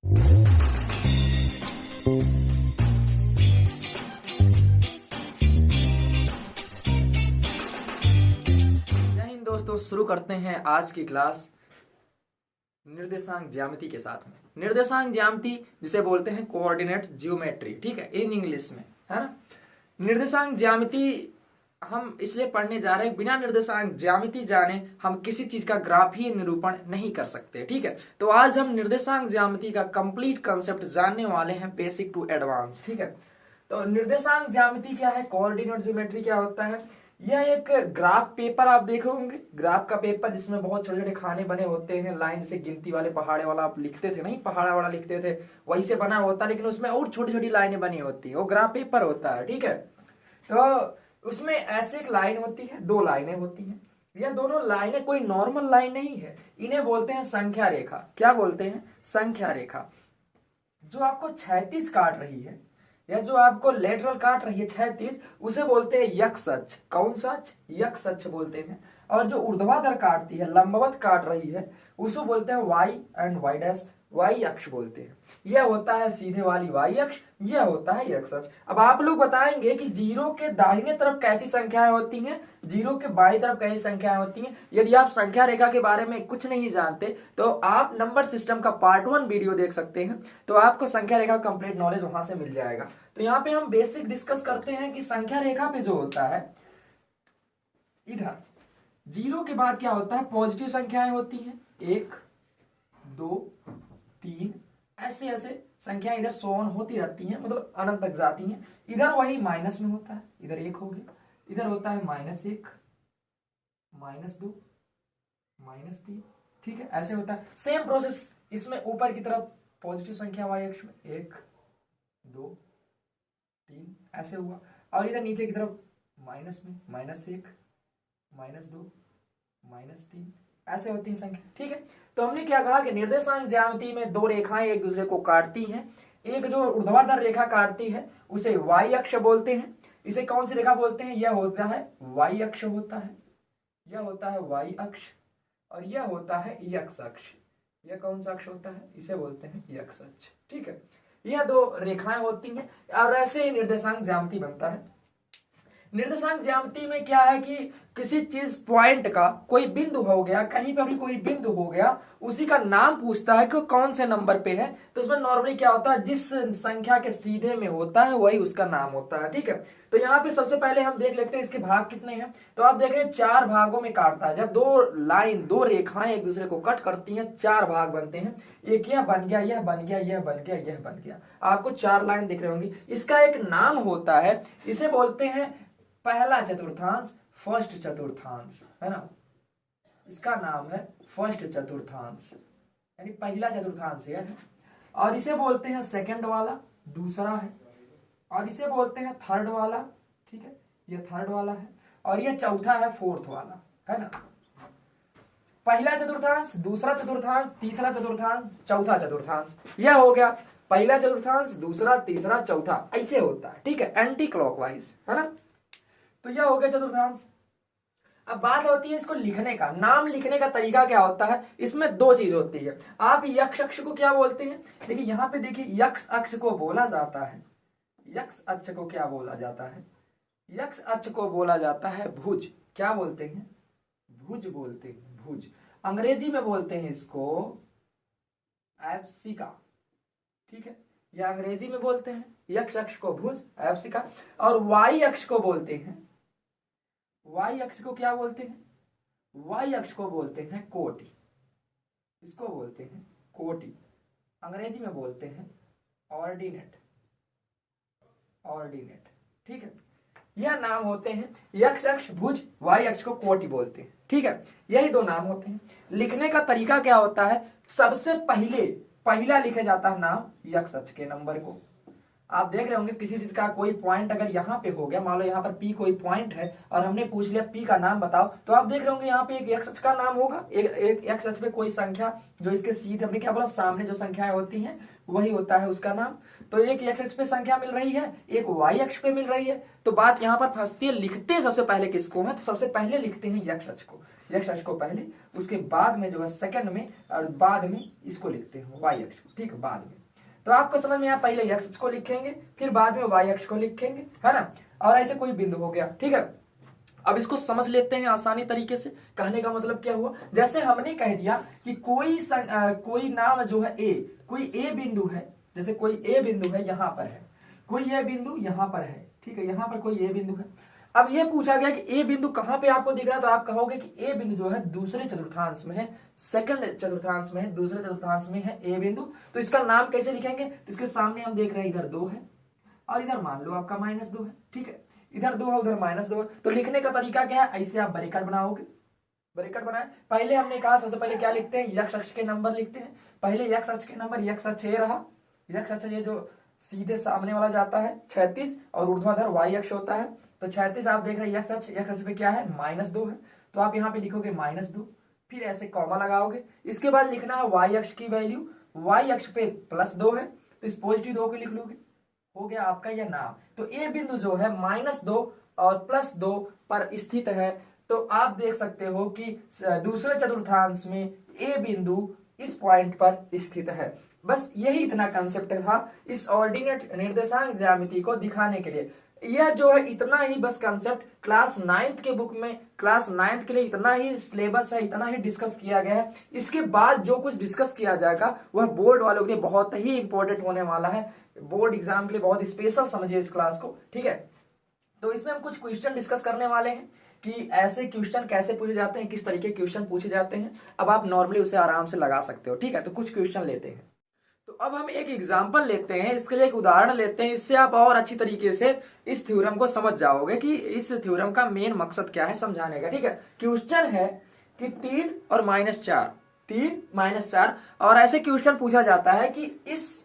जय हिंद दोस्तों, शुरू करते हैं आज की क्लास निर्देशांक ज्यामिति के साथ में। निर्देशांक ज्यामिति जिसे बोलते हैं कोऑर्डिनेट ज्योमेट्री, ठीक है, इन इंग्लिश में, है ना। निर्देशांक ज्यामिति हम इसलिए पढ़ने जा रहे हैं, बिना निर्देशांक ज्यामिति जाने हम किसी चीज का ग्राफीय निरूपण नहीं कर सकते, ठीक है। तो आज हम निर्देशांक ज्यामिति का कंप्लीट कंसेप्ट जानने वाले हैं, बेसिक टू एडवांस, ठीक है। तो निर्देशांक ज्यामिति क्या है, कोऑर्डिनेट ज्योमेट्री क्या होता है। यह एक ग्राफ पेपर आप देखे होंगे, ग्राफ का पेपर जिसमें बहुत छोटे छोटे खाने बने होते हैं, लाइन से गिनती वाले पहाड़े वाला आप लिखते थे, नहीं पहाड़ा वाला लिखते थे, वही से बना होता है, लेकिन उसमें और छोटी छोटी लाइनें बनी होती है, वो ग्राफ पेपर होता है, ठीक है। तो उसमें ऐसे एक लाइन होती है, दो लाइनें होती हैं। यह दोनों लाइनें कोई नॉर्मल लाइन नहीं है, इन्हें बोलते हैं संख्या रेखा। क्या बोलते हैं? संख्या रेखा। जो आपको क्षैतिज काट रही है या जो आपको लेटरल काट रही है क्षैतिज, उसे बोलते हैं यक्ष अक्ष। कौन सा अक्ष? यक्ष अक्ष बोलते हैं। और जो ऊर्ध्वाधर काटती है, लंबवत काट रही है, उसे बोलते हैं Y and Y dash, Y अक्ष बोलते हैं। यह होता है सीधे वाली वाई अक्ष, यह होता है यक्ष अक्ष। अब आप लोग बताएंगे कि जीरो के दाहिने तरफ कैसी संख्याएं होती हैं, जीरो के बाईं तरफ कैसी संख्याएं होती हैं। यदि आप संख्या रेखा के बारे में कुछ नहीं जानते तो आप नंबर सिस्टम का पार्ट 1 वीडियो देख सकते हैं, तो आपको संख्या रेखा कंप्लीट नॉलेज वहां से मिल जाएगा। तो यहाँ पे हम बेसिक डिस्कस करते हैं कि संख्या रेखा पे जो होता है, इधर जीरो के बाद क्या होता है, पॉजिटिव संख्याएं होती हैं, 1 2 3, ऐसे ऐसे संख्याएं इधर सोन होती रहती हैं, मतलब अनंत तक जाती हैं। इधर वही माइनस में होता है, इधर 1 हो गया, इधर होता है -1 -2 -3, ठीक है, ऐसे होता है। सेम प्रोसेस इसमें ऊपर की तरफ पॉजिटिव संख्या वाई अक्ष में 1 2 3 ऐसे हुआ, और इधर नीचे की तरफ माइनस में -1 -2 -3 ऐसे होती है संख्या, ठीक है। तो हमने क्या कहा कि निर्देशांक ज्यामिति में दो रेखाएं एक दूसरे को काटती हैं। एक जो ऊर्ध्वाधर रेखा काटती है उसे वाई अक्ष बोलते हैं। इसे कौन सी रेखा बोलते हैं? यह होता है वाई अक्ष होता है, यह होता है वाई अक्ष, और यह होता है यक्ष अक्ष। यह कौन सा अक्ष होता है? इसे बोलते हैं यक्ष अक्ष, ठीक है। यह दो रेखाएं होती हैं और ऐसे ही निर्देशांक ज्यामिति बनता है। निर्देशांक ज्यामिति में क्या है कि किसी चीज पॉइंट का कोई बिंदु हो गया, कहीं पर भी कोई बिंदु हो गया, उसी का नाम पूछता है कि कौन से नंबर पे है। तो उसमें नॉर्मली क्या होता है, जिस संख्या के सीधे में होता है वही उसका नाम होता है, ठीक है। तो यहाँ पे सबसे पहले हम देख लेते हैं इसके भाग कितने हैं। तो आप देख रहे हैं 4 भागों में काटता है। जब दो रेखाएं एक दूसरे को कट करती हैं, 4 भाग बनते हैं। एक यह बन गया, यह बन गया, यह बन गया, यह बन गया। आपको 4 लाइन दिख रही होंगी। इसका एक नाम होता है, इसे बोलते हैं पहला चतुर्थांश, फर्स्ट चतुर्थांश, है ना। इसका नाम है फर्स्ट चतुर्थांश, यानी पहला चतुर्थांश है। और इसे बोलते हैं सेकंड वाला, दूसरा है। और इसे बोलते हैं थर्ड वाला, ठीक है, ये थर्ड वाला है। और ये चौथा है, फोर्थ वाला, है ना। पहला चतुर्थांश, दूसरा चतुर्थांश, तीसरा चतुर्थांश, चौथा चतुर्थांश। यह हो गया पहला चतुर्थांश, दूसरा, तीसरा, चौथा, ऐसे होता है, ठीक है, एंटी क्लॉकवाइज, है ना। तो यह हो गया चतुर्थांश। अब बात होती है इसको लिखने का। नाम लिखने का तरीका क्या होता है, इसमें 2 चीज होती है। आप यक्ष अक्ष को क्या बोलते हैं? देखिए यहाँ पे देखिए, यक्ष अक्ष को बोला जाता है, यक्ष अक्ष को क्या बोला जाता है? यक्ष अक्ष को बोला जाता है भुज। क्या बोलते हैं? भुज बोलते हैं, भुज। अंग्रेजी में बोलते हैं इसको एब्सिका, ठीक है, यह अंग्रेजी में बोलते हैं। यक्ष अक्ष को भुज, एब्सिका। और वाई अक्ष को बोलते हैं, वाई अक्ष को क्या बोलते हैं? वाई अक्ष को बोलते हैं कोटि। इसको बोलते हैं कोटि, अंग्रेजी में बोलते हैं ऑर्डिनेट, ऑर्डिनेट, ठीक है। यह नाम होते हैं, यक्ष अक्ष भुज, वाई अक्ष को कोटि बोलते हैं, ठीक है। यही 2 नाम होते हैं। लिखने का तरीका क्या होता है? सबसे पहला लिखा जाता है नाम यक्ष अक्ष के नंबर को। आप देख रहे होंगे किसी चीज का कोई पॉइंट अगर यहाँ पे हो गया, मान लो यहाँ पर P कोई पॉइंट है और हमने पूछ लिया P का नाम बताओ, तो आप देख रहे होंगे यहाँ पे एक एक्स अक्ष का नाम होगा, एक एक्स अक्ष पे कोई संख्या जो इसके सीधे, हमने क्या बोला, सामने जो संख्याएं होती हैं वही होता है उसका नाम। तो एक एक्स अक्ष पे संख्या मिल रही है, एक वाई अक्ष पे मिल रही है। तो बात यहाँ पर फंसती है, लिखते सबसे पहले किसको है? तो सबसे पहले लिखते हैं एक्स अक्ष को। x अक्ष को पहले, उसके बाद में जो है सेकंड में, और बाद में इसको लिखते हैं y अक्ष, ठीक है, बाद में। तो आपको समझ में आया, पहले x अक्ष को लिखेंगे फिर बाद में y अक्ष को लिखेंगे, है ना, और ऐसे कोई बिंदु हो गया, ठीक है। अब इसको समझ लेते हैं आसानी तरीके से। कहने का मतलब क्या हुआ, जैसे हमने कह दिया कि कोई नाम जो है a, कोई a बिंदु है, जैसे कोई a बिंदु है यहाँ पर है, कोई a बिंदु यहाँ पर है, ठीक है, यहाँ पर कोई a बिंदु है। अब ये पूछा गया कि a बिंदु कहाँ पे आपको दिख रहा है, तो आप कहोगे कि a बिंदु जो है दूसरे चतुर्थांश में है, सेकंड चतुर्थांश में है, दूसरे चतुर्थांश में है a बिंदु। तो इसका नाम कैसे लिखेंगे, तो इसके सामने हम देख रहे हैं इधर 2 है और इधर मान लो आपका -2 है, ठीक है, इधर 2 है उधर -2 है। तो लिखने का तरीका क्या है, ऐसे आप ब्रैकेट बनाओगे, ब्रैकेट बनाए। पहले हमने कहा सबसे पहले क्या लिखते हैं, x अक्ष के नंबर लिखते हैं। पहले x अक्ष के नंबर, x अक्ष ये रहा, x अक्ष ये जो सीधे सामने वाला जाता है 36 और ऊर्ध्वाधर y अक्ष होता है। तो 36 आप देख रहे हैं x अक्ष पे क्या है, -2 है, तो आप यहाँ पे लिखोगे -2, फिर ऐसे कॉमा लगाओगे। इसके बाद लिखना है y अक्ष की वैल्यू, y अक्ष पे +2 है, तो इस +2 को लिख लोगे, हो गया आपका यह नाम। तो a बिंदु जो है -2 और +2 पर स्थित है। तो आप देख सकते हो कि दूसरे चतुर्थांश में a बिंदु इस पॉइंट पर स्थित है। बस यही इतना कंसेप्ट था इस ऑर्डिनेट निर्देशांक ज्यामिति को दिखाने के लिए। यह जो है इतना ही बस कंसेप्ट क्लास 9th के बुक में, क्लास 9th के लिए इतना ही सिलेबस है, इतना ही डिस्कस किया गया है। इसके बाद जो कुछ डिस्कस किया जाएगा वह बोर्ड वालों के लिए बहुत ही इंपॉर्टेंट होने वाला है, बोर्ड एग्जाम के लिए बहुत स्पेशल समझिए इस क्लास को, ठीक है। तो इसमें हम कुछ क्वेश्चन डिस्कस करने वाले हैं कि ऐसे क्वेश्चन कैसे पूछे जाते हैं, किस तरीके के क्वेश्चन पूछे जाते हैं। अब आप नॉर्मली उसे आराम से लगा सकते हो, ठीक है। तो कुछ क्वेश्चन लेते हैं। तो अब हम एक एग्जांपल लेते हैं, इसके लिए एक उदाहरण लेते हैं, इससे आप और अच्छी तरीके से इस थ्योरम को समझ जाओगे कि इस थ्योरम का मेन मकसद क्या है समझाने का, ठीक है। क्वेश्चन है कि 3 और -4, 3 -4, और ऐसे क्वेश्चन पूछा जाता है कि इस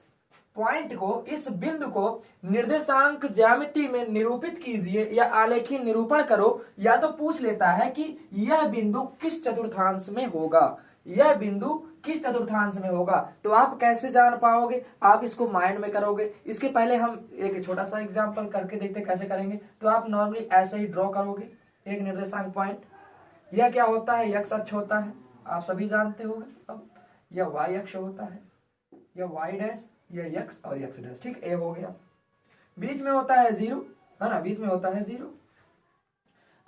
पॉइंट को, इस बिंदु को निर्देशांक ज्यामिति में निरूपित कीजिए या आलेखी निरूपण करो, या तो पूछ लेता है कि यह बिंदु किस चतुर्थांश में होगा, यह बिंदु किस चतुर्थांश में होगा। तो आप कैसे जान पाओगे, आप इसको माइंड में करोगे। इसके पहले हम एक छोटा सा एग्जांपल करके देखते हैं कैसे करेंगे। तो आप नॉर्मली ऐसे ही ड्रॉ करोगे एक निर्देशांक पॉइंट। यह क्या होता है, x अक्ष होता है, आप सभी जानते होंगे। अब यह y अक्ष होता है, यह y डैश, यह x और x डैश, ठीक, ए हो गया। बीच में होता है 0, है ना, बीच में होता है 0।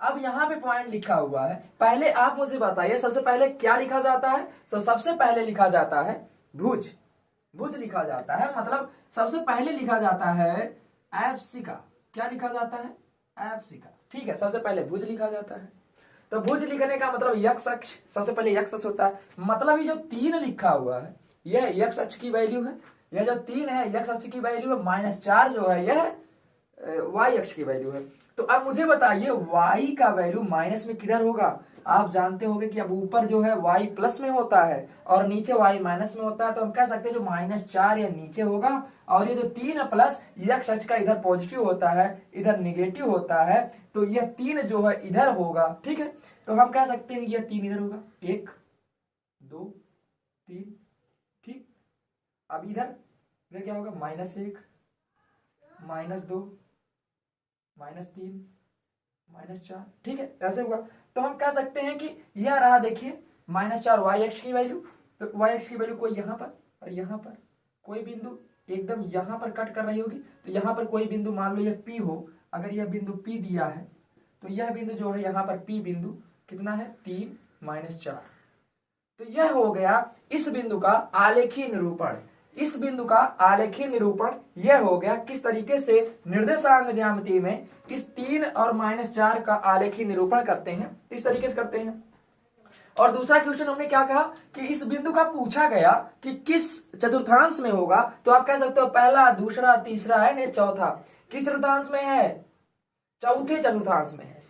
अब यहाँ पे पॉइंट लिखा हुआ है। पहले आप मुझे बताइए सबसे पहले क्या लिखा जाता है। तो सबसे पहले लिखा जाता है भुज, भुज लिखा जाता है, मतलब सबसे पहले लिखा जाता है एफ का। क्या लिखा जाता है, एफ का, ठीक है। सबसे पहले भुज लिखा जाता है। तो भुज लिखने का मतलब x अक्ष, सबसे पहले x अक्ष होता है, मतलब ये जो 3 लिखा हुआ है यह x अक्ष की वैल्यू है, यह जो 3 है x अक्ष की वैल्यू है, -4 जो है यह y अक्ष की वैल्यू है। तो अब मुझे बताइए y का वैल्यू माइनस में किधर होगा। आप जानते होंगे कि अब ऊपर जो है y प्लस में होता है और नीचे y माइनस में होता है। तो हम कह सकते हैं जो -4 या नीचे होगा, और ये जो 3 प्लस x अक्ष का इधर पॉजिटिव होता है इधर निगेटिव होता है, तो यह 3 जो है इधर होगा, ठीक है। तो हम कह सकते हैं यह 3 इधर होगा, 1 2 3, ठीक। अब इधर क्या होगा, -1 -2 -3 -4, ठीक है, ऐसे हुआ। तो हम कह सकते हैं कि यह रहा, देखिए -4 y अक्ष की वैल्यू। तो y अक्ष की वैल्यू कोई यहाँ पर और यहाँ पर कोई बिंदु एकदम यहाँ पर कट कर रही होगी। तो यहाँ पर कोई बिंदु, मान लो यह P हो, अगर यह बिंदु P दिया है तो यह बिंदु जो है यहाँ पर P बिंदु कितना है, 3 -4। तो यह हो गया इस बिंदु का आलेखीय निरूपण। इस बिंदु का आलेखीय निरूपण यह हो गया। किस तरीके से निर्देशांक ज्यामिति में इस 3 और -4 का आलेखीय निरूपण करते हैं, इस तरीके से करते हैं। और दूसरा क्वेश्चन हमने क्या कहा कि इस बिंदु का पूछा गया कि किस चतुर्थांश में होगा। तो आप कह सकते हो पहला, दूसरा, तीसरा है नहीं, चौथा। किस चतुर्थांश में है, चौथे चतुर्थांश में है।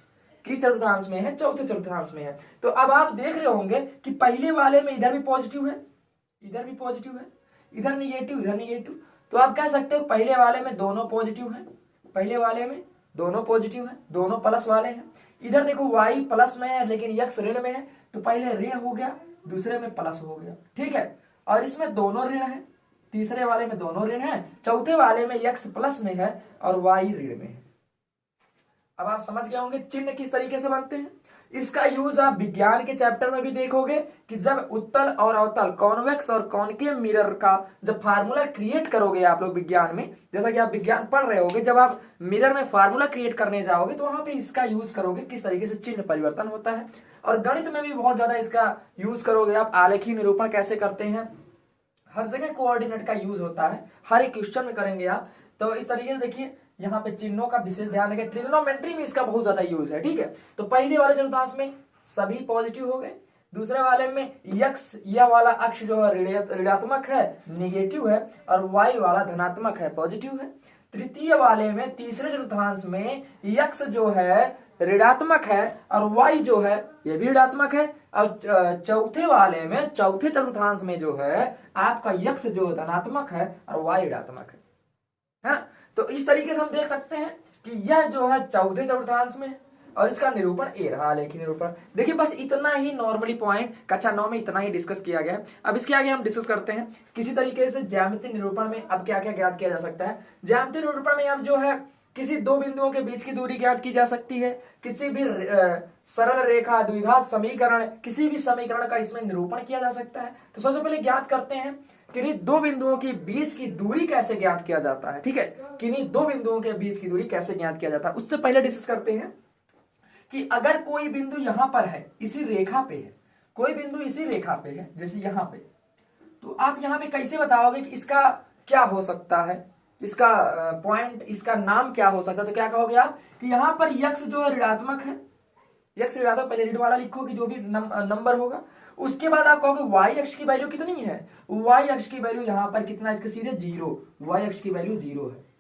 किस चतुर्थांश में है, चौथे चतुर्थांश में है। तो अब आप देख रहे होंगे कि पहले वाले में इधर भी पॉजिटिव है, इधर भी पॉजिटिव है, इधर निगेटिव, इधर निगेटिव। तो आप कह सकते हो पहले वाले में दोनों पॉजिटिव है, पहले वाले में दोनों पॉजिटिव है, दोनों प्लस वाले हैं। इधर देखो y प्लस में है लेकिन x ऋण में है, तो पहले ऋण हो गया, दूसरे में प्लस हो गया, ठीक है। और इसमें दोनों ऋण है, तीसरे वाले में दोनों ऋण है, चौथे वाले में x प्लस में है और y ऋण में है। अब आप समझ गए होंगे चिन्ह किस तरीके से बनते हैं। इसका यूज आप विज्ञान के चैप्टर में भी देखोगे कि जब उत्तल और अवतल कॉन्वेक्स और कॉनकेव मिरर का जब फार्मूला क्रिएट करोगे आप लोग विज्ञान में, जैसा कि आप विज्ञान पढ़ रहे होगे, जब आप मिरर में फार्मूला क्रिएट करने जाओगे तो वहां पे इसका यूज करोगे किस तरीके से चिन्ह परिवर्तन होता है। और गणित में भी बहुत ज्यादा इसका यूज करोगे आप, आलेखी निरूपण कैसे करते हैं, हर जगह कोऑर्डिनेट का यूज होता है, हर एक क्वेश्चन में करेंगे आप। तो इस तरीके से देखिए यहाँ पे चिन्हों का विशेष ध्यान रखें, ट्रिग्नोमेट्री में इसका बहुत ज्यादा यूज है, ठीक है। तो पहले वाले चतुर्थांश में सभी पॉजिटिव हो गए, दूसरे वाले में यक्स यह वाला अक्ष जो है ऋणात्मक है नेगेटिव है और वाई वाला धनात्मक है पॉजिटिव है। तृतीय वाले में तीसरे चतुर्थांश में यक्स जो है ऋणात्मक है और वाई जो है ये भी ऋणात्मक है। और चौथे वाले में चौथे चतुर्थांश में जो है आपका यक्स जो धनात्मक है और वाई ऋणात्मक है। तो इस तरीके से हम देख सकते हैं कि यह जो है चौथे चतुर्थांश में और इसका निरूपण ए रहा, आलेखी निरूपण। देखिए बस इतना ही नॉर्मली पॉइंट कक्षा 9 में इतना ही डिस्कस किया गया है। अब इसके आगे हम डिस्कस करते हैं किसी तरीके से ज्यामितीय निरूपण में अब क्या क्या ज्ञात किया जा सकता है। ज्यामितीय निरूपण में अब जो है किसी दो बिंदुओं के बीच की दूरी ज्ञात की जा सकती है, किसी भी सरल रेखा द्विघात समीकरण किसी भी समीकरण का इसमें निरूपण किया जा सकता है। तो सबसे पहले ज्ञात करते हैं कि दो बिंदुओं के बीच की दूरी कैसे ज्ञात किया जाता है, ठीक है। किन्हीं दो बिंदुओं के बीच की दूरी कैसे ज्ञात किया जाता है उससे पहले डिस्कस करते हैं कि अगर कोई बिंदु यहां पर है, इसी रेखा पे है, कोई बिंदु इसी रेखा पे है जैसे यहां पे, तो आप यहां पे कैसे बताओगे कि इसका क्या हो सकता है, इसका पॉइंट, इसका नाम क्या हो सकता है। तो क्या कहोगे आप कि यहां पर यक्स जो है ऋणात्मक है, यक्स ऋणात्मक, पहले ऋण वाला लिखोगे जो भी नंबर होगा। उसके बाद आप कहोगे वाई अक्ष की वैल्यू कितनी है, वाई अक्ष की वैल्यू यहां पर कितना, इसके सीधे 0, वाई अक्ष की वैल्यू 0 है।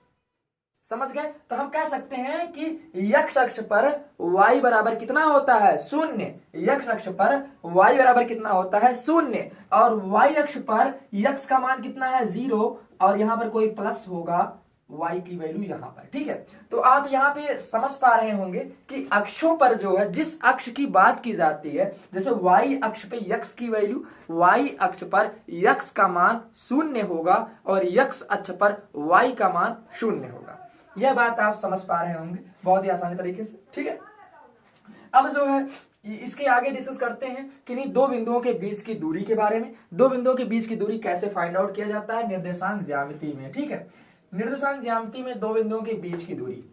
समझ गए। तो हम कह सकते हैं कि यक्स अक्ष पर y बराबर कितना होता है, 0। यक्स अक्ष पर y बराबर कितना होता है, 0। और y अक्ष पर यक्स का मान कितना है, 0, और यहां पर कोई प्लस होगा y की वैल्यू यहां पर, ठीक है। तो आप यहां पे समझ पा रहे होंगे कि अक्षों पर जो है जिस अक्ष की बात की जाती है, जैसे y अक्ष पे x की वैल्यू, y अक्ष पर x का मान 0 होगा और x अक्ष पर y का मान 0 होगा। यह बात आप समझ पा रहे होंगे बहुत ही आसानी तरीके से, ठीक है। अब जो है इसके आगे डिस्कस करते हैं कि दो बिंदुओं के बीच की दूरी के बारे में। दो बिंदुओं के बीच की दूरी कैसे फाइंड आउट किया जाता है निर्देशांक ज्यामिति में, ठीक है। निर्देशांक ज्यामिति में दो बिंदुओं के बीच की दूरी,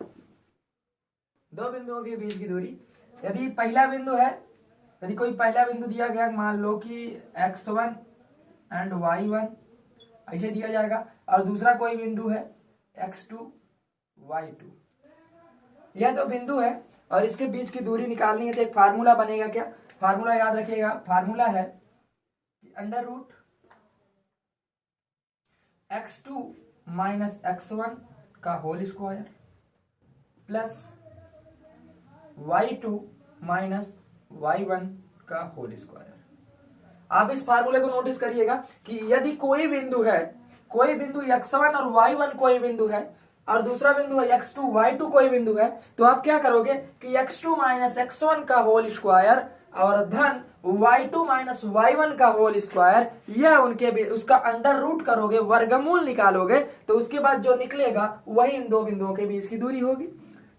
दो बिंदुओं के बीच की दूरी, यदि पहला बिंदु है, यदि कोई पहला बिंदु दिया गया, मान लो कि x1 एंड y1 ऐसे दिया जाएगा, और दूसरा कोई बिंदु है x2 y2, यह दो बिंदु है और इसके बीच की दूरी निकालनी है। तो एक फार्मूला बनेगा, क्या फार्मूला याद रखिएगा, फार्मूला है under root x2 minus x1 का whole square plus y2 minus y1 का होल स्क्वायर। आप इस फार्मूले को नोटिस करिएगा कि यदि कोई बिंदु है, कोई बिंदु x1 और y1 कोई बिंदु है और दूसरा बिंदु है x2 y2 कोई बिंदु है, तो आप क्या करोगे कि x2 माइनस x1 का होल स्क्वायर और धन y2 माइनस y1 का होल स्क्वायर, यह उनके उसका अंडर रूट करोगे, वर्गमूल निकालोगे, तो उसके बाद जो निकलेगा वही इन दो बिंदुओं के बीच की दूरी होगी।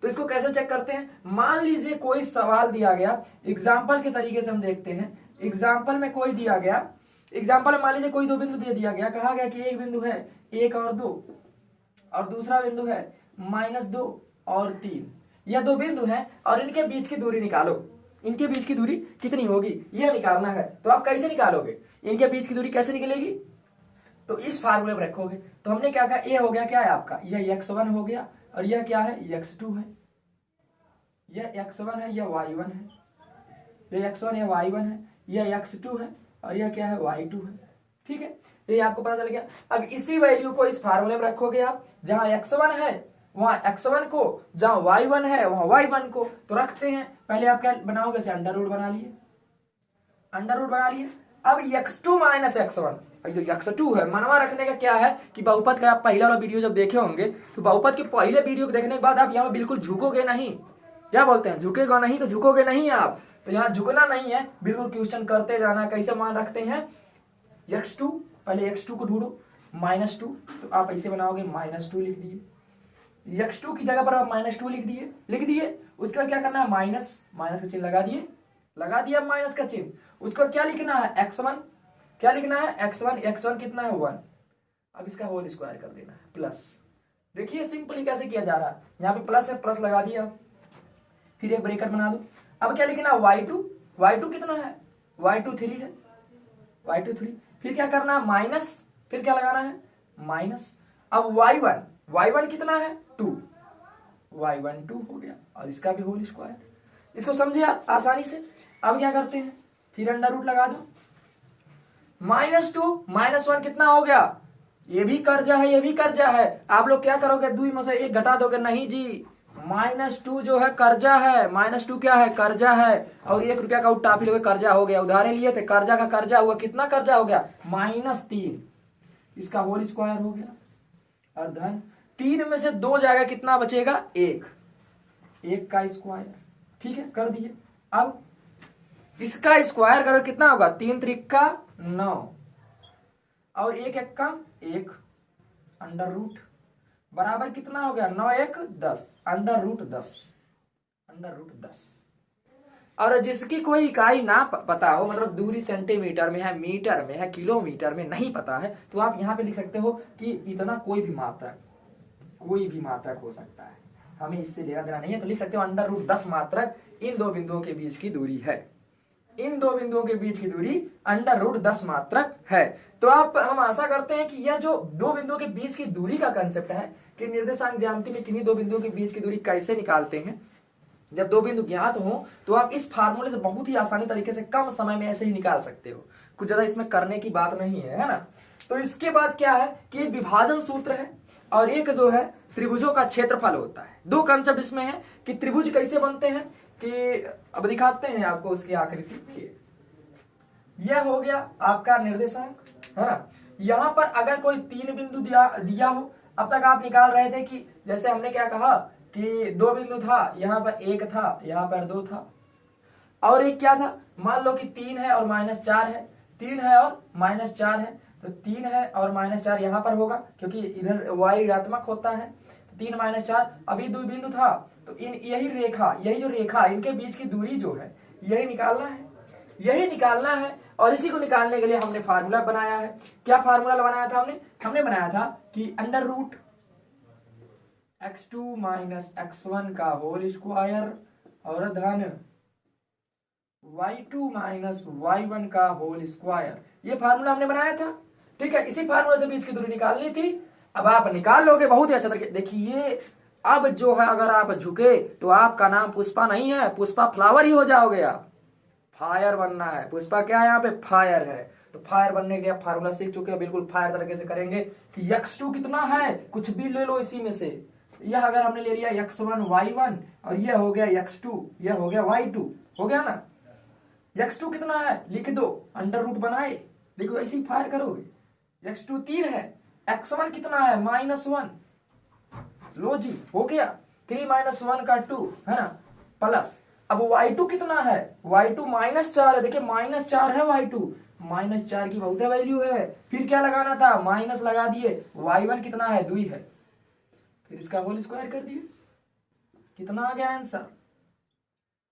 तो इसको कैसे चेक करते हैं, मान लीजिए कोई सवाल दिया गया, एग्जाम्पल के तरीके से हम देखते हैं। एग्जाम्पल में कोई दिया गया, एग्जाम्पल में मान लीजिए कोई दो बिंदु दे दिया गया, कहा गया कि एक बिंदु है 1 और 2 और दूसरा बिंदु है -2 और 3, यह दो बिंदु हैं और इनके बीच की दूरी निकालो, इनके बीच की दूरी कितनी होगी यह निकालना है। तो आप कैसे निकालोगे, इनके बीच की दूरी कैसे निकलेगी, तो इस फार्मूले में रखोगे। तो हमने क्या कहा, ये हो गया क्या है आपका, यह x1 हो गया और यह क्या है x2 है, यह x1 है, यह y1 है, यह x1 यह y1 है, यह x2 है और यह क्या है y2 है, ठीक है। ये आपको पता चल गया। अब इसी वैल्यू को इस फार्मूले में रखोगे आप, जहां x1 है वहां x1 को, जहां y1 है वहां y1 को, तो रखते हैं। पहले आप क्या बनाओगे, इसे अंडर रूट बना लिए, अंडर रूट बना लिए। अब x2 माइनस x1, जो x2 है, मनवा रखने का क्या है कि बहुपद का आप पहला वाला वीडियो जब देखे होंगे तो बहुपद के पहले वीडियो को देखने के बाद आप यहाँ बिल्कुल झुकोगे नहीं, क्या बोलते हैं, झुकेगा नहीं, तो झुकोगे नहीं आप, तो यहाँ झुकना नहीं है, बिल्कुल क्वेश्चन करते जाना। कैसे मान रखते हैं, x2, पहले x2 को ढूंढो, -2, तो आप ऐसे बनाओगे, -2 लिख दिए, x2 की जगह पर आप -2 लिख दिए, उसके बाद क्या करना है, माइनस का चिन्ह लगा दिए, लगा दिया माइनस का चिन्ह, उसको क्या लिखना है x1, क्या लिखना है x1 कितना है 1, अब इसका होल स्क्वायर कर देना है प्लस। देखिए सिंपली कैसे किया जा रहा है, यहाँ पे प्लस है, प्लस लगा दिया, फिर एक ब्रैकेट बना दो। अब क्या लिखना है y2 कितना है y2 3 है, y2 3, फिर क्या करना है माइनस, फिर क्या लगाना है माइनस। अब y1 कितना है 2, y1 2 हो गया और इसका भी होल स्क्वायर। इसको समझे आप आसानी से। अब क्या करते हैं, फिर अंडर रूट लगा दो, -2 -1 कितना हो गया, ये भी कर्जा है ये भी कर्जा है, आप लोग क्या करोगे, 2 में से 1 घटा दोगे, नहीं जी, -2 जो है कर्जा है, -2 क्या है कर्जा है, और 1 रुपया का टाफी लोगे कर्जा हो गया, उधारे लिए थे, कर्जा का कर्जा हुआ, कितना कर्जा हो गया -3, इसका होल स्क्वायर हो गया और धन 3 में से 2 जाएगा, कितना बचेगा 1 का स्क्वायर, ठीक है कर दिए। अब इसका स्क्वायर करो कितना होगा, 3 त्रिका 9 और 1 का 1, अंडर रूट बराबर कितना हो गया 9 1 10, अंडर रूट 10। और जिसकी कोई इकाई ना पता हो, मतलब दूरी सेंटीमीटर में है, मीटर में है, किलोमीटर में नहीं पता है, तो आप यहाँ पे लिख सकते हो कि इतना कोई भी मात्रक हो सकता है, हमें इससे लेना देना नहीं है, तो लिख सकते हो अंडर रूट 10 मात्रक इन दो बिंदुओं के बीच की दूरी है, इन दो बिंदुओं के बीच की दूरी अंडर रूट 10 मात्रक है। तो आप हम आशा करते हैं कि यह जो दो बिंदुओं के बीच की दूरी का कंसेप्ट है कि निर्देशांक ज्यामिति में किन्हीं दो बिंदुओं के बीच की दूरी कैसे निकालते हैं, जब दो बिंदु ज्ञात हो तो आप इस फार्मूले से बहुत ही आसानी तरीके से कम समय में ऐसे ही निकाल सकते हो, कुछ ज्यादा इसमें करने की बात नहीं है ना। तो इसके बाद क्या है कि एक विभाजन सूत्र है और एक जो है त्रिभुजों का क्षेत्रफल होता है। दो कंसेप्ट इसमें है कि त्रिभुज कैसे बनते हैं, कि अब दिखाते हैं आपको उसकी आकृति। यह हो गया आपका निर्देशांक है ना। यहां पर अगर कोई 3 बिंदु दिया हो, अब तक आप निकाल रहे थे कि जैसे हमने क्या कहा कि 2 बिंदु था, यहाँ पर 1 था, यहाँ पर 2 था, और एक क्या था, मान लो कि 3 है और -4 है, 3 है और -4 है, तो 3 है और -4 यहाँ पर होगा क्योंकि इधर y ऋणात्मक होता है, 3 -4। अभी 2 बिंदु था तो यही जो रेखा इनके बीच की दूरी जो है यही निकालना है। और इसी को निकालने के लिए हमने फार्मूला बनाया है। क्या फार्मूला बनाया था हमने बनाया था कि अंडर रूट x2 - x1 का होल स्क्वायर और धन y2 - y1 का होल स्क्वायर, ये फार्मूला हमने बनाया था, ठीक है। इसी फार्मूला से बीच की दूरी निकालनी थी। अब आप निकाल लोगे बहुत ही अच्छा तरीके। देखिए अब जो है अगर आप झुके तो आपका नाम पुष्पा नहीं है, पुष्पा फ्लावर ही हो जाओगे आप, फायर बनना है। पुष्पा क्या है यहाँ पे, फायर है। तो फायर बनने के लिए आप फार्मूला सीख चुके हो, बिल्कुल फायर तरीके से करेंगे कि x2 कितना है, कुछ भी ले लो इसी में से। यह अगर हमने ले लिया x1 y1 और यह हो गया x2, यह हो गया y2, हो गया ना। x2 कितना है लिख दो, अंडर रूट बनाए, देखो ऐसे ही फायर करोगे। x2 3 है, x1 कितना है -1, लो जी हो गया, 3 - 1 का 2 है ना, प्लस अब y2 कितना है, y2 -4 है, देखिए -4 है y2, -4 की बहुत वैल्यू है। फिर क्या लगाना था, माइनस लगा दिए। y1 कितना है 2 है, फिर इसका होल स्क्वायर कर दिए, कितना आ गया आंसर।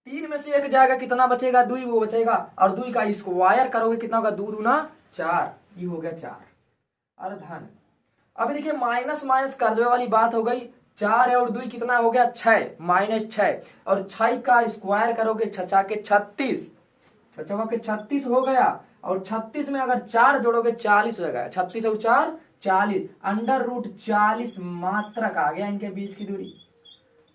3 में से 1 जाएगा, कितना बचेगा 2, वो बचेगा, और 2 का स्क्वायर करोगे कितना होगा, 2 दूना 4, ये हो गया 4 और धन। अब देखिए माइनस माइनस कर्जवे वाली बात हो गई, 4 है और 2 कितना हो गया 6, -6, और 6 का स्क्वायर करोगे 6 के 36, 6 के 36 हो गया, और 36 में अगर 4 जोड़ोगे 40 हो जाएगा, 36 और 4 40, अंडर रूट 40 मात्रक आ गया इनके बीच की दूरी,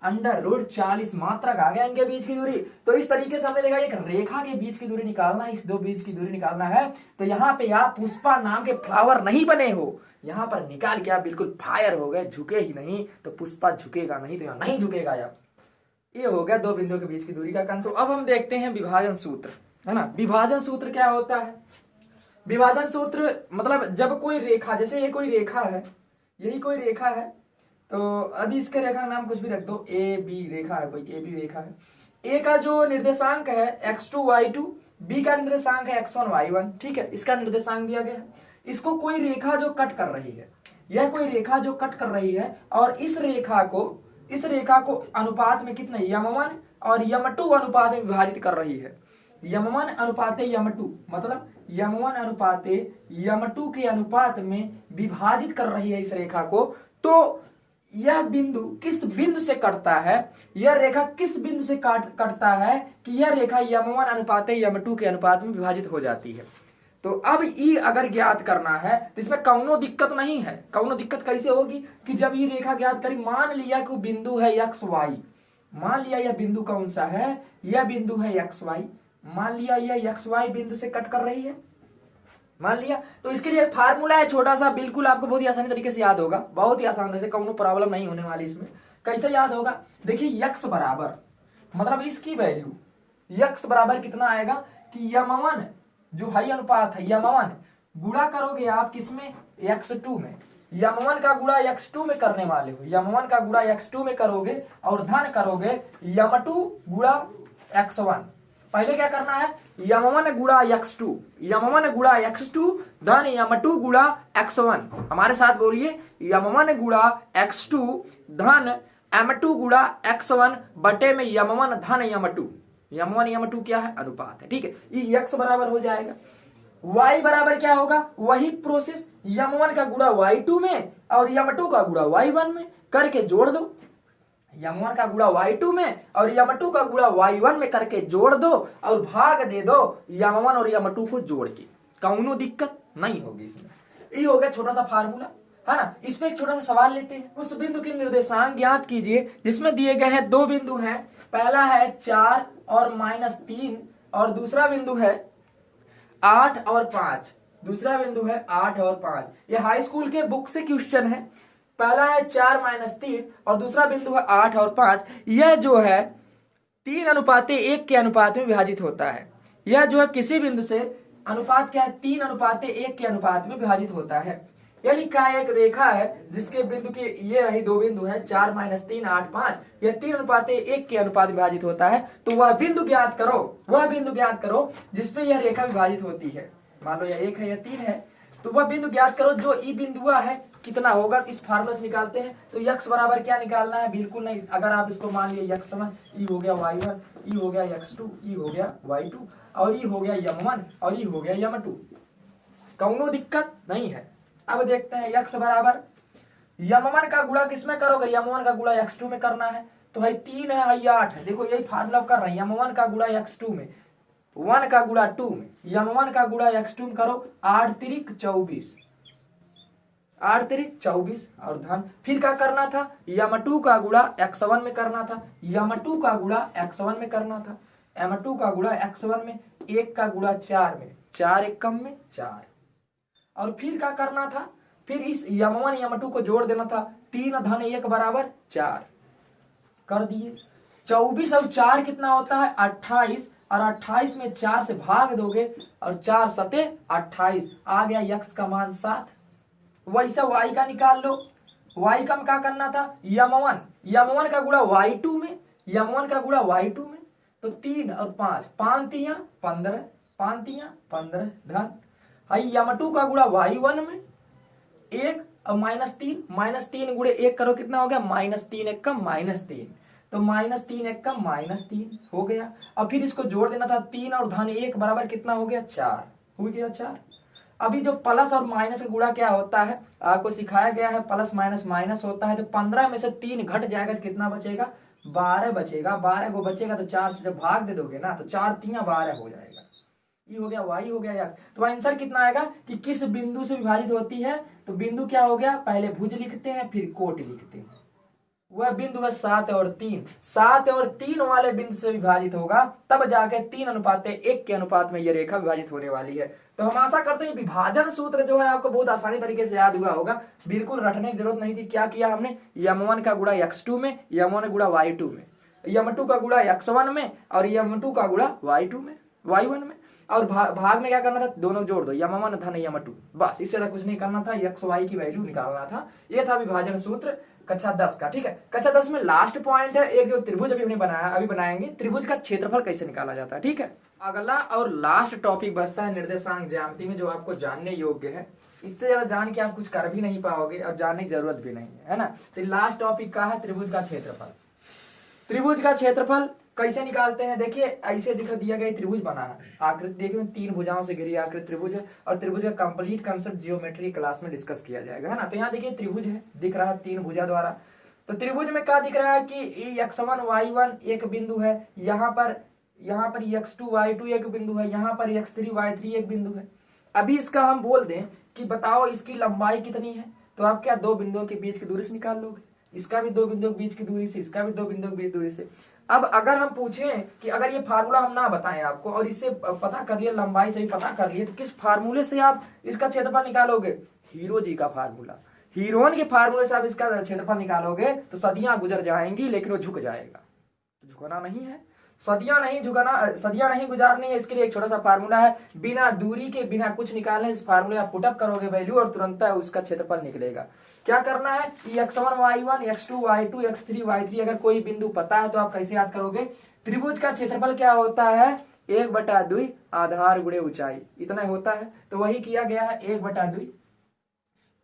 अंडर रूट 40 मात्रक आ गया इनके बीच की दूरी। तो इस तरीके से हमने देखा एक रेखा के बीच की दूरी निकालना है, इस दो बीच की दूरी निकालना है। तो यहाँ पे आप पुष्पा नाम के फ्लावर नहीं बने हो, यहाँ पर निकाल के आप बिल्कुल फायर हो गए, झुके ही नहीं, तो पुष्पा झुकेगा नहीं, तो यहाँ नहीं झुकेगा आप। ये हो गया दो बिंदुओं के बीच की दूरी का कंसेप्ट। अब हम देखते हैं विभाजन सूत्र, है ना। विभाजन सूत्र क्या होता है, विभाजन सूत्र मतलब जब कोई रेखा, जैसे ये कोई रेखा है, यही कोई रेखा है, तो यदि इसके रेखा का नाम कुछ भी रख दो, ए बी रेखा है, कोई ए बी रेखा है। ए का जो निर्देशांक है x2 y2, बी का निर्देशांक है x1 y1, ठीक है, इसका निर्देशांक दिया गया है। इसको कोई रेखा जो कट कर रही है, यह कोई रेखा जो कट कर रही है, और इस रेखा को अनुपात में कितने, m1 और m2 अनुपात में विभाजित कर रही है। m1 अनुपाते m2, मतलब m1 अनुपाते m2 के अनुपात में विभाजित कर रही है इस रेखा को, तो यह बिंदु किस बिंदु से कटता है, यह रेखा किस बिंदु से कटता है कि यह रेखा m1 अनुपाते m2 के अनुपात में विभाजित हो जाती है। तो अब ई अगर ज्ञात करना है तो इसमें कौनो दिक्कत नहीं है। कौनो दिक्कत कैसे होगी कि जब ये रेखा ज्ञात करी, मान लिया कि बिंदु है एक्स वाई, मान लिया यह बिंदु कौन सा है, यह बिंदु है एक्स वाई, मान लिया यह एक्स वाई बिंदु से कट कर रही है, मान लिया। तो इसके लिए फार्मूला है छोटा सा, बिल्कुल आपको बहुत ही आसानी तरीके से याद होगा, बहुत ही आसान से, कोनो प्रॉब्लम नहीं होने वाली इसमें। कैसे याद होगा, देखिए यक्स बराबर, मतलब इसकी वैल्यू यक्स बराबर कितना आएगा कि m1 जो हाई अनुपात है m1 गुणा करोगे आप किसमें, x2 में, m1 का गुणा x2 में करने वाले हो, m1 का गुणा x2 में करोगे और धन करोगे m2 गुणा x1। पहले क्या करना है, m1 गुणा x2, m1 गुणा x2 धन m2 गुणा x1। हमारे साथ बोलिए, m1 गुणा x2 धन m2 गुणा x1 बटे में m1 धन m2। m1 m2 क्या है, अनुपात है, ठीक है। ये x बराबर हो जाएगा, y बराबर क्या होगा, वही प्रोसेस m1 का गुणा y2 में और m2 का गुणा y1 में करके जोड़ दो, m1 का गुणा y2 में और m2 का गुणा y1 में करके जोड़ दो और भाग दे दो m1 और m2 को जोड़ के, कौनो दिक्कत नहीं होगी इसमें। ये हो गया छोटा सा फार्मूला, है ना। इस पे एक छोटा सा सवाल लेते हैं, उस बिंदु के निर्देशांक ज्ञात कीजिए जिसमें दिए गए हैं दो बिंदु हैं, पहला है 4 और -3 और दूसरा बिंदु है 8 और 5, दूसरा बिंदु है 8 और 5। ये हाई स्कूल के बुक से क्वेश्चन है, पहला है 4 - 3 और दूसरा बिंदु है 8 और 5। यह जो है 3 अनुपाते 1 के अनुपात में विभाजित होता है, यह जो है किसी बिंदु से अनुपात क्या है, 3 अनुपाते 1 के अनुपात में विभाजित होता है। यह लिखा है एक रेखा है जिसके बिंदु के ये रही दो बिंदु है 4 - 3 8 5, यह 3 अनुपाते 1 के अनुपात विभाजित होता है। तो वह बिंदु ज्ञात करो, वह बिंदु ज्ञात करो जिसपे यह रेखा विभाजित होती है। मान लो यह 1 है, यह 3 है, तो वह बिंदु ज्ञात करो जो ई बिंदु है कितना होगा। इस फार्मूला से निकालते हैं, तो यक्स बराबर क्या निकालना है, बिल्कुल नहीं, अगर आप इसको मान लिए यक्स समान ई हो गया y1, ई हो गया x2, ई हो गया y2 और ई हो गया m1 और ई हो गया m2, कौनो दिक्कत नहीं है। अब देखते हैं यक्स बराबर m1 का गुणा किसमें करोगे, m1 का गुणा x2 में करना है, तो भाई 3 है, भाई 8 है, देखो यही फार्मूला कर रहे हैं, m1 का गुणा x2 में, 1 का गुणा 2 में, m1 का गुणा x2 में करो, 8 तिरिक 24, 8 तिरिक 24 और धन, फिर क्या करना था, m2 का गुणा x1 में करना था, m2 का गुणा x1 में करना था, m2 का गुणा x1 में, 1 का गुणा 4 में, 4 1 कम में 4, और फिर क्या करना था, फिर इस m1 m2 को जोड़ देना था, 3 धन 1 बराबर 4 कर दिए। 24 और 4 कितना होता है, 28, और 28 में 4 से भाग दोगे और 4 सते 28, आ गया यक्स का मान 7। वैसा y का निकाल लो, y का क्या करना था, m1 का गुणा y2 में, m1 का गुणा y2 में, तो 3 और 5, 5 3 15, 5 3 15 धन, m2 का गुणा y1 में 1 और -3 गुणे 1 करो, कितना हो गया, -3 1 का -3, तो -3 1 का -3 हो गया। अब फिर इसको जोड़ देना था, 3 और धन 1 बराबर कितना हो गया, 4 हो गया 4। अभी जो प्लस और माइनस का गुणा क्या होता है आपको सिखाया गया है, प्लस माइनस माइनस होता है, तो 15 में से 3 घट जाएगा तो कितना बचेगा, 12 बचेगा, 12 को बचेगा तो 4 से जब भाग दे दोगे ना तो 4 3 12 हो जाएगा। ये हो गया y हो गया x, तो आंसर कितना आएगा कि किस बिंदु से विभाजित होती है, तो बिंदु क्या हो गया, पहले भुज लिखते हैं फिर कोट लिखते हैं, वह बिंदु है 7 और 3, 7 और 3 वाले बिंदु से विभाजित होगा, तब जाके 3 अनुपाते 1 के अनुपात में यह रेखा विभाजित होने वाली है। तो हम आशा करते हैं विभाजन सूत्र जो है आपको बहुत आसानी तरीके से याद हुआ होगा, बिल्कुल रटने की जरूरत नहीं थी। क्या किया हमने, m1 का गुणा x2 में, m1 गुणा y2 में, m2 का गुणा x1 में और m2 का गुणा y2 में, y1 में, और भाग में क्या करना था, दोनों जोड़ दो, m1 धन m2, बस इससे ज्यादा कुछ नहीं करना था, x y की वैल्यू निकालना था। ये था विभाजन सूत्र कक्षा 10 का, ठीक है। कक्षा 10 में लास्ट पॉइंट है एक जो त्रिभुज अभी हमने बनाया, अभी बनाएंगे त्रिभुज का क्षेत्रफल कैसे निकाला जाता है, ठीक है। अगला और लास्ट टॉपिक बचता है निर्देशांक ज्यामिति में, जो आपको जानने योग्य है, इससे ज्यादा जान के आप कुछ कर भी नहीं पाओगे और जानने की जरूरत भी नहीं है ना। तो लास्ट टॉपिक का है त्रिभुज का क्षेत्रफल। त्रिभुज का क्षेत्रफल कैसे निकालते हैं, देखिए ऐसे दिखा दिया गया त्रिभुज बना है, आकृति देखिए 3 भुजाओं से घिरी आकृति त्रिभुज है, और त्रिभुज का कंप्लीट कंसेप्ट जियोमेट्री क्लास में डिस्कस किया जाएगा, है ना। तो यहाँ देखिए त्रिभुज है, दिख रहा है 3 भुजा द्वारा। तो त्रिभुज में क्या दिख रहा है कि x1 y1 एक बिंदु है, यहाँ पर x2 y2 एक बिंदु है, यहाँ पर x3 y3 एक बिंदु है। अभी इसका हम बोल दें कि बताओ इसकी लंबाई कितनी है, तो आप क्या 2 बिंदुओं के बीच की दूरी से निकाल लोगे, इसका भी 2 बिंदुओं के बीच की दूरी से, इसका भी 2 बिंदुओं के बीच दूरी से। अब अगर हम पूछें कि अगर ये फार्मूला हम ना बताएं आपको और इससे पता कर लिए, लंबाई से भी पता कर लिए, तो किस फार्मूले से आप इसका क्षेत्रफल निकालोगे, हीरो जी का फार्मूला, हीरोन के फार्मूले से आप इसका क्षेत्रफल निकालोगे तो सदियां गुजर जाएंगी लेकिन वो झुक जाएगा। झुकना नहीं है, सदियां नहीं झुकाना, सदियां नहीं गुजारनी है। इसके लिए एक छोटा सा फार्मूला है, बिना दूरी के बिना कुछ निकालने इस फार्मूले आप पुटअप करोगे वैल्यू और तुरंत उसका क्षेत्रफल निकलेगा। क्या करना है, x1 y1 x2 y2 x3 y3 अगर कोई बिंदु पता है तो आप कैसे याद करोगे, त्रिभुज का क्षेत्रफल क्या होता है 1/2 आधार गुणे ऊंचाई, इतना होता है। तो वही किया गया है 1/2।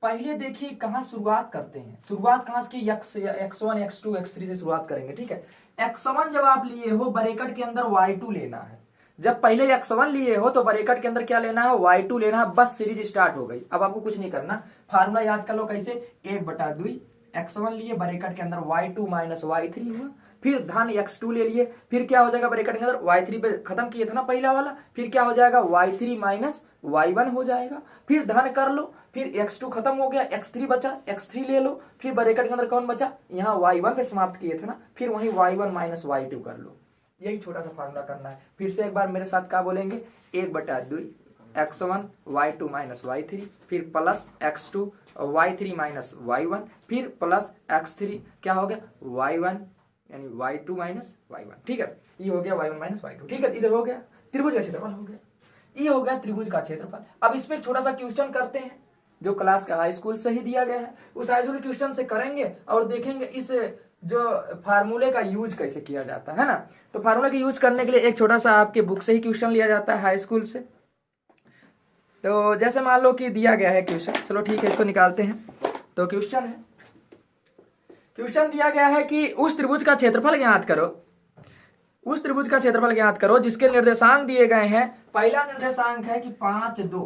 पहले देखिए कहां शुरुआत करते हैं, शुरुआत कहां से की, x1 x2 x3 से शुरुआत करेंगे, ठीक है। x1 जब आप लिए हो ब्रैकेट के अंदर y2 लेना है, जब पहले x1 लिए हो तो ब्रैकेट के अंदर क्या लेना है, y2 लेना है, बस सीरीज स्टार्ट हो गई। अब आपको कुछ नहीं करना, फार्मूला याद कर लो कैसे, 1/2 x1 लिए ब्रैकेट के अंदर y2 माइनस y3 हुआ, फिर धन x2 ले लिए, फिर क्या हो जाएगा ब्रैकेट के अंदर y3 पे खत्म किए थे ना पहला वाला, फिर क्या हो जाएगा y3 माइनस y1 हो जाएगा, फिर धन कर लो, फिर x2 खत्म हो गया, x3 बचा, x3 ले लो, फिर ब्रैकेट के अंदर कौन बचा, यहाँ y1 पे समाप्त किए थे ना, फिर वही y1 माइनस y2 कर लो। यही छोटा सा फार्मूला करना है। फिर से एक बार मेरे साथ क्या बोलेंगे, 1/2 x1 y2 माइनस y3, फिर plus x2 y3 minus y1, फिर प्लस x3 क्या हो गया y1 यानी y2 माइनस y1, ठीक है। ये हो गया y1 माइनस y2, ठीक है। इधर हो गया त्रिभुज का क्षेत्रफल हो गया, ये हो गया त्रिभुज का क्षेत्रफल। अब इसमें एक छोटा सा क्वेश्चन करते हैं जो क्लास का हाई स्कूल से ही दिया गया है, उस हाई स्कूल क्वेश्चन से करेंगे और देखेंगे इस जो फार्मूले का यूज कैसे किया जाता है ना। तो फार्मूले का यूज करने के लिए एक छोटा सा आपके बुक से ही क्वेश्चन लिया जाता है हाई स्कूल से। तो जैसे मान लो कि दिया गया है क्वेश्चन, चलो ठीक है इसको निकालते हैं। तो क्वेश्चन है, क्वेश्चन दिया गया है कि उस त्रिभुज का क्षेत्रफल ज्ञात करो, उस त्रिभुज का क्षेत्रफल ज्ञात करो जिसके निर्देशांक दिए गए हैं। पहला निर्देशांक है कि 5 2,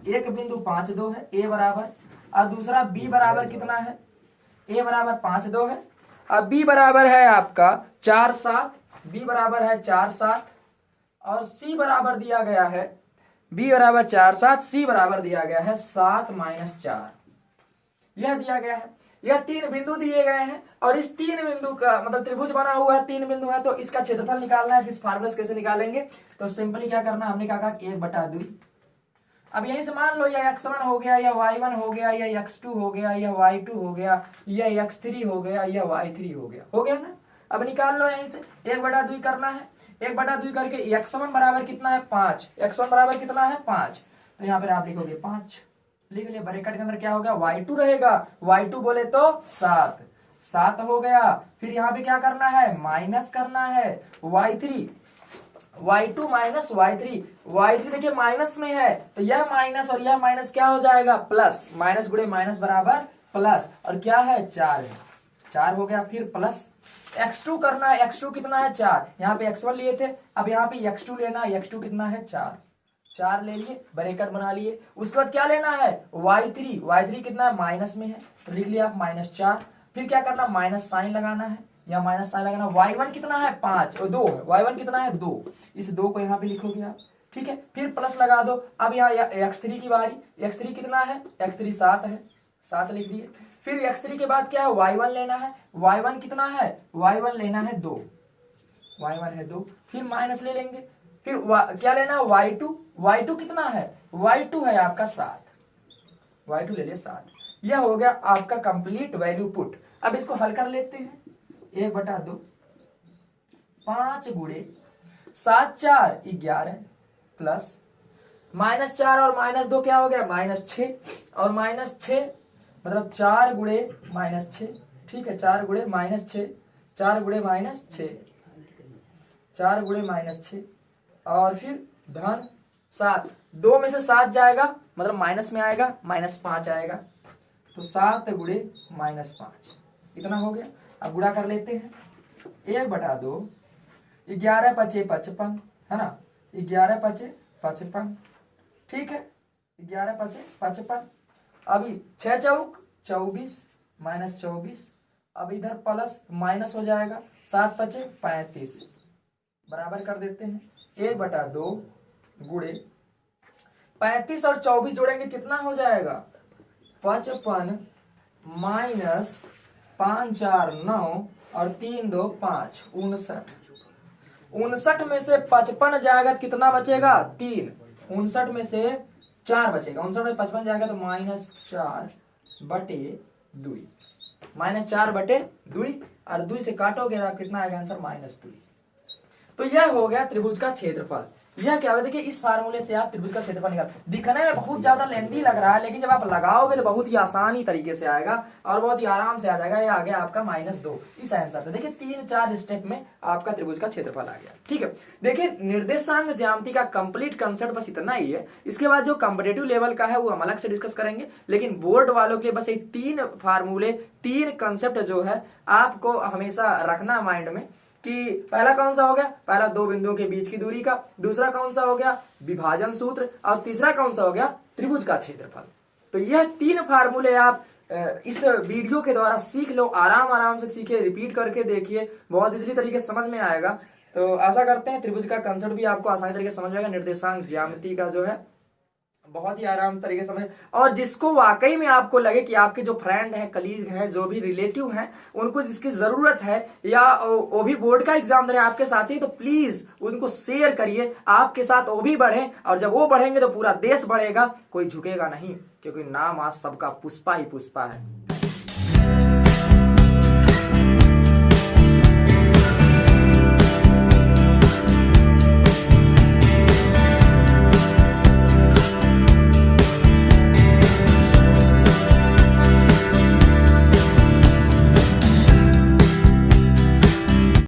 एक बिंदु 5 2 है a बराबर, और दूसरा b बराबर कितना है, a बराबर 5 2 है, अब b बराबर है आपका 4 7, b बराबर है 4 7, और c बराबर दिया गया है, b बराबर 4 7, c बराबर दिया गया है 7 माइनस 4। यह दिया गया है, यह 3 बिंदु दिए गए हैं और इस 3 बिंदु का मतलब त्रिभुज बना हुआ है, 3 बिंदु है, तो इसका क्षेत्रफल निकालना है। इस फार्मूले से कैसे निकालेंगे, तो सिंपली क्या करना, हमने कहा 1/2। अब यहीं से मान लो यह x1 हो गया, यह y1 हो गया, यह x2 हो गया, यह y2 हो गया, यह x3 हो गया, यह y3 हो गया ना। अब निकाल लो यहीं से 1/2 करना है, 1/2 करके x1 बराबर कितना है 5, x1 बराबर कितना है 5, तो यहाँ पर आप लिखोगे 5, लिख लिया। ब्रैकेट के अंदर क्या हो गया y2 रहेगा, y2 बोले तो 7, 7 हो गया। फिर यहाँ पे क्या करना है, माइनस करना है y3, y2 minus y3, y3 देखिए माइनस में है तो यह माइनस और यह माइनस क्या हो जाएगा प्लस, माइनस गुणे माइनस बराबर प्लस, और क्या है 4 है, 4 हो गया। फिर प्लस x2 करना है, x2 कितना है 4, यहाँ पे x1 लिए थे, अब यहाँ पे x2 लेना है, x2 कितना है 4, 4 ले लिए, ब्रैकेट बना लिए। उसके बाद क्या लेना है y3, y3 कितना है माइनस में है, तो लिख लिया आप -4। फिर क्या करना, माइनस साइन लगाना है, या माइनस साइन लगाना। y1 कितना है 5 और 2 है, y1 कितना है 2, इस 2 को यहाँ पे लिखोगे आप, ठीक है। फिर प्लस लगा दो। अब यहाँ x3 की बारी, x3 कितना है, x3 7 है, 7 लिख दिए। फिर x3 के बाद क्या है y1 लेना है, y1 कितना है, y1 लेना है 2, y1 है 2, फिर माइनस ले लेंगे। फिर क्या लेना है y2, y2 कितना है, y2 है आपका 7, y2 ले लिया 7। यह हो गया आपका कंप्लीट वैल्यू पुट। अब इसको हल कर लेते हैं, 1/2, 5 गुणे 7 4 11 प्लस -4 और -2 क्या हो गया -6, और -6 मतलब 4 गुणे -6, ठीक है, 4 गुणे -6, 4 गुणे -6, 4 गुणे -6, और फिर धन 7, 2 में से 7 जाएगा मतलब माइनस में आएगा, -5 आएगा, तो 7 गुणे -5 इतना हो गया। अब गुणा कर लेते हैं, 1/2 11 पचे 55, है ना, 11 पचे 55, ठीक है, 11 पचे 55। अभी 6 चौक 24 माइनस 24, अब इधर प्लस माइनस हो जाएगा, 7 पचे 35, बराबर कर देते हैं, 1/2 गुणे 35 और 24 जोड़ेंगे कितना हो जाएगा, 55 माइनस 5 4 9 और 3 2 5, 59। 59 में से 55 जाएगा तो कितना बचेगा, 3। 59 में से 4 बचेगा, 59 में 55 जाएगा तो -4/2, -4/2, और 2 से काटोगे आप कितना आएगा आंसर, -2। तो यह हो गया त्रिभुज का क्षेत्रफल। यह क्या होगा, देखिए इस फार्मूले से आप त्रिभुज का क्षेत्रफल निकाल, दिखने में बहुत ज्यादा लेंथी लग रहा है, लेकिन जब आप लगाओगे तो बहुत ही आसानी तरीके से आएगा और बहुत ही आराम से आ जाएगा। ये आ गया आपका -2 इस आंसर से। देखिए 3-4 स्टेप में आपका त्रिभुज का क्षेत्रफल आ गया, ठीक है। देखिए निर्देशांक ज्यामिति का कंप्लीट कंसेप्ट बस इतना ही है। इसके बाद जो कॉम्पिटिटिव लेवल का है वो हम अलग से डिस्कस करेंगे, लेकिन बोर्ड वालों के लिए बस ये 3 फार्मूले, 3 कंसेप्ट जो है आपको हमेशा रखना माइंड में कि पहला कौन सा हो गया, पहला 2 बिंदुओं के बीच की दूरी का, दूसरा कौन सा हो गया, विभाजन सूत्र, और तीसरा कौन सा हो गया, त्रिभुज का क्षेत्रफल। तो यह 3 फार्मूले आप इस वीडियो के द्वारा सीख लो, आराम से सीखे, रिपीट करके देखिए, बहुत इजीली तरीके से समझ में आएगा। तो आशा करते हैं त्रिभुज का कंसेप्ट भी आपको आसानी तरीके से समझ में आएगा। निर्देशांक ज्यामिति का जो है बहुत ही आराम तरीके से समझ, और जिसको वाकई में आपको लगे कि आपके जो फ्रेंड हैं, कलीग हैं, जो भी रिलेटिव हैं, उनको जिसकी जरूरत है या वो भी बोर्ड का एग्जाम दे रहे हैं आपके साथ ही, तो प्लीज उनको शेयर करिए, आपके साथ वो भी बढ़े, और जब वो बढ़ेंगे तो पूरा देश बढ़ेगा। कोई झुकेगा नहीं, क्योंकि नाम आज सबका पुष्पा ही पुष्पा है।